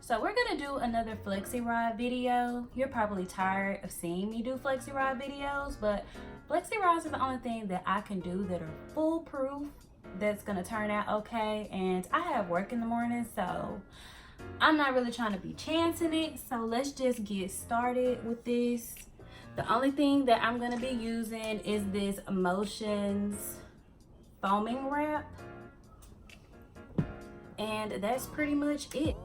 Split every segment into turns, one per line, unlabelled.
So we're gonna do another flexi rod video. You're probably tired of seeing me do flexi rod videos, but flexi rods are the only thing that I can do that are foolproof, that's gonna turn out okay. And I have work in the morning, so I'm not really trying to be chancing it. So let's just get started with this. The only thing that I'm gonna be using is this Emotions foaming wrap. And that's pretty much it.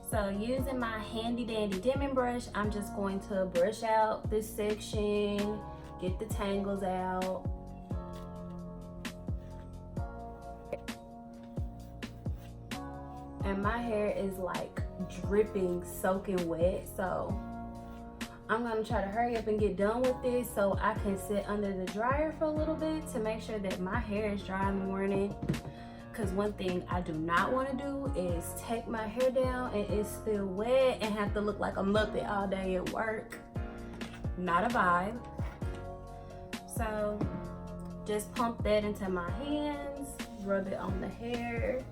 So using my handy dandy dimming brush, I'm just going to brush out this section, get the tangles out. And my hair is like dripping, soaking wet, so I'm gonna try to hurry up and get done with this so I can sit under the dryer for a little bit to make sure that my hair is dry in the morning. Because one thing I do not want to do is take my hair down and it's still wet and have to look like a Muppet all day at work. Not a vibe. So just pump that into my hands, rub it on the hair.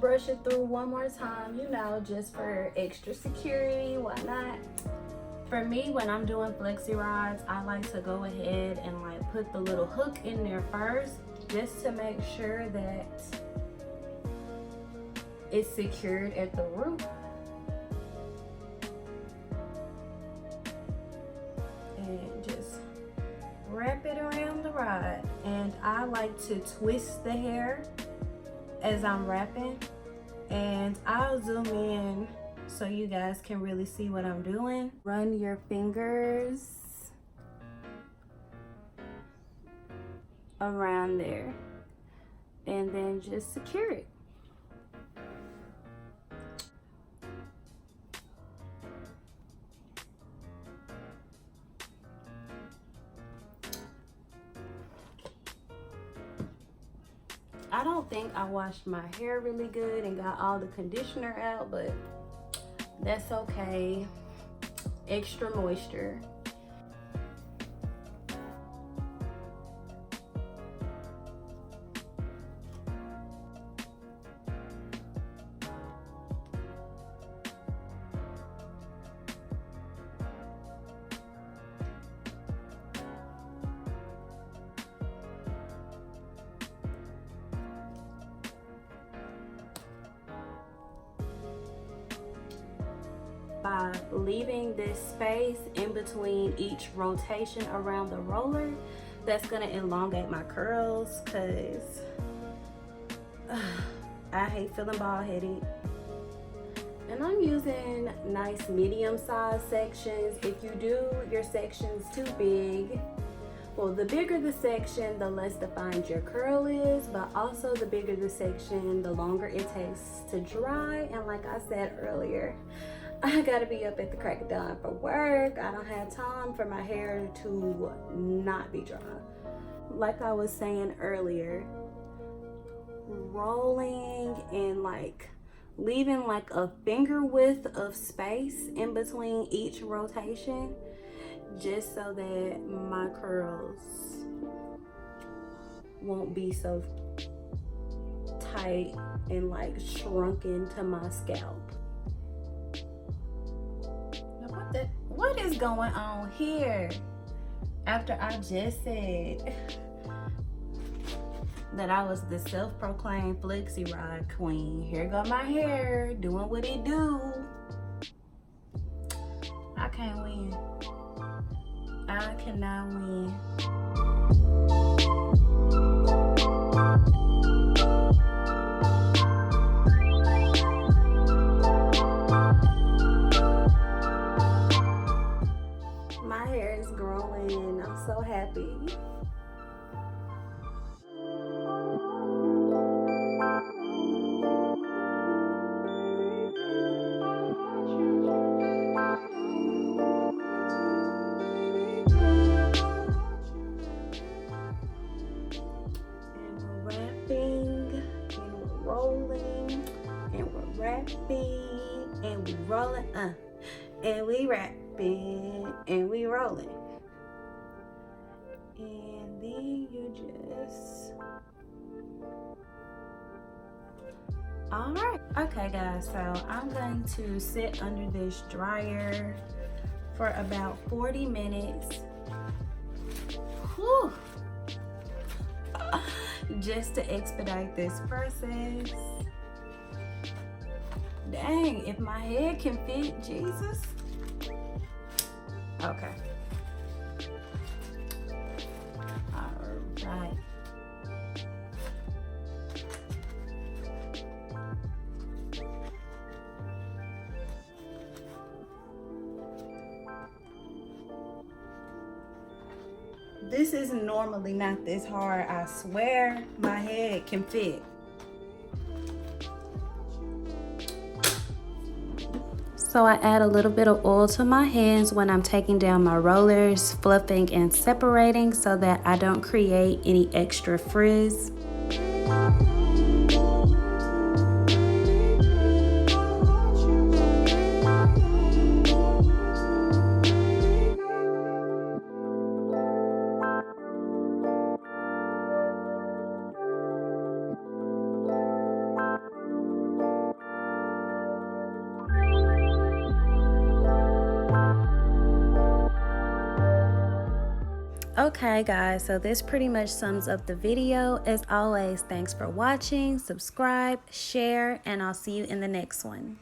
Brush it through one more time, you know, just for extra security, why not? For me, when I'm doing flexi rods, I like to go ahead and like put the little hook in there first, just to make sure that it's secured at the root. And just wrap it around the rod. And I like to twist the hair as I'm wrapping. And I'll zoom in so you guys can really see what I'm doing. Run your fingers around there and then just secure it. I don't think I washed my hair really good and got all the conditioner out, but that's okay. Extra moisture. By leaving this space in between each rotation around the roller, that's gonna elongate my curls, because I hate feeling bald headed. And I'm using nice medium sized sections. If you do your sections too big, well, the bigger the section, the less defined your curl is, but also the bigger the section, the longer it takes to dry. And like I said earlier, I gotta be up at the crack of dawn for work. I don't have time for my hair to not be dry. Like I was saying earlier, rolling and like leaving like a finger width of space in between each rotation, just so that my curls won't be so tight and like shrunken to my scalp. What is going on here? After I just said that I was the self-proclaimed flexi rod queen, here go my hair doing what it do. I can't win. I cannot win. My hair is growing. I'm so happy. Rolling and we rolling and we wrap. dripping, and we rolling. And then you just, all right. Okay guys, so I'm going to sit under this dryer for about 40 minutes. Whew. Just to expedite this process. Dang, if my head can fit, Jesus. Okay. All right. This is normally not this hard. I swear my head can fit. So I add a little bit of oil to my hands when I'm taking down my rollers, fluffing and separating so that I don't create any extra frizz. Okay guys, so this pretty much sums up the video. As always, thanks for watching, subscribe, share, and I'll see you in the next one.